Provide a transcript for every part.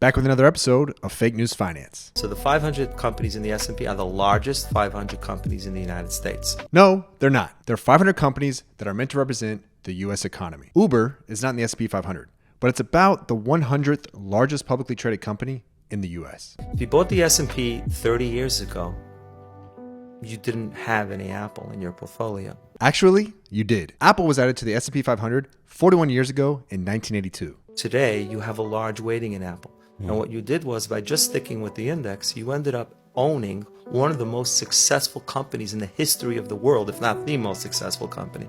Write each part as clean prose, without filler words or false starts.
Back with another episode of Fake News Finance. So the 500 companies in the S&P are the largest 500 companies in the United States. No, they're not. They're 500 companies that are meant to represent the U.S. economy. Uber is not in the S&P 500, but it's about the 100th largest publicly traded company in the U.S. If you bought the S&P 30 years ago, you didn't have any Apple in your portfolio. Actually, you did. Apple was added to the S&P 500 41 years ago in 1982. Today, you have a large weighting in Apple. And what you did was, by just sticking with the index, you ended up owning one of the most successful companies in the history of the world, if not the most successful company.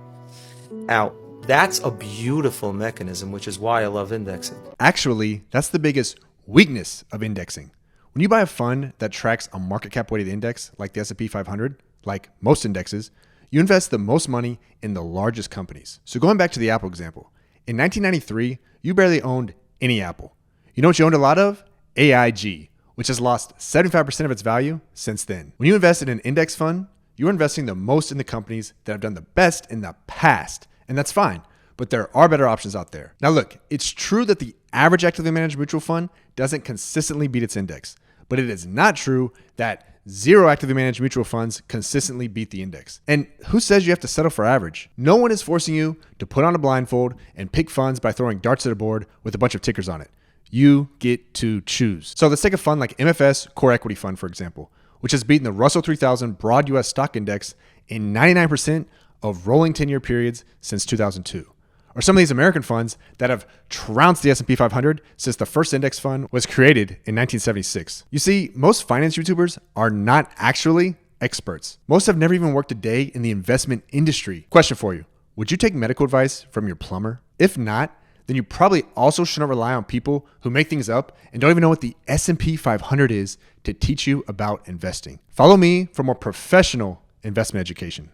Now, that's a beautiful mechanism, which is why I love indexing. Actually, that's the biggest weakness of indexing. When you buy a fund that tracks a market cap weighted index like the S&P 500, like most indexes, you invest the most money in the largest companies. So going back to the Apple example, in 1993, you barely owned any Apple. You know what you owned a lot of? AIG, which has lost 75% of its value since then. When you invest in an index fund, you're investing the most in the companies that have done the best in the past, and that's fine. But there are better options out there. Now look, it's true that the average actively managed mutual fund doesn't consistently beat its index, but it is not true that zero actively managed mutual funds consistently beat the index. And who says you have to settle for average? No one is forcing you to put on a blindfold and pick funds by throwing darts at a board with a bunch of tickers on it. You get to choose. So let's take a fund like MFS Core Equity Fund, for example, which has beaten the Russell 3000 Broad US Stock Index in 99% of rolling 10-year periods since 2002. Or some of these American funds that have trounced the S&P 500 since the first index fund was created in 1976. You see, most finance YouTubers are not actually experts. Most have never even worked a day in the investment industry. Question for you. Would you take medical advice from your plumber? If not, then you probably also shouldn't rely on people who make things up and don't even know what the S&P 500 is to teach you about investing. Follow me for more professional investment education.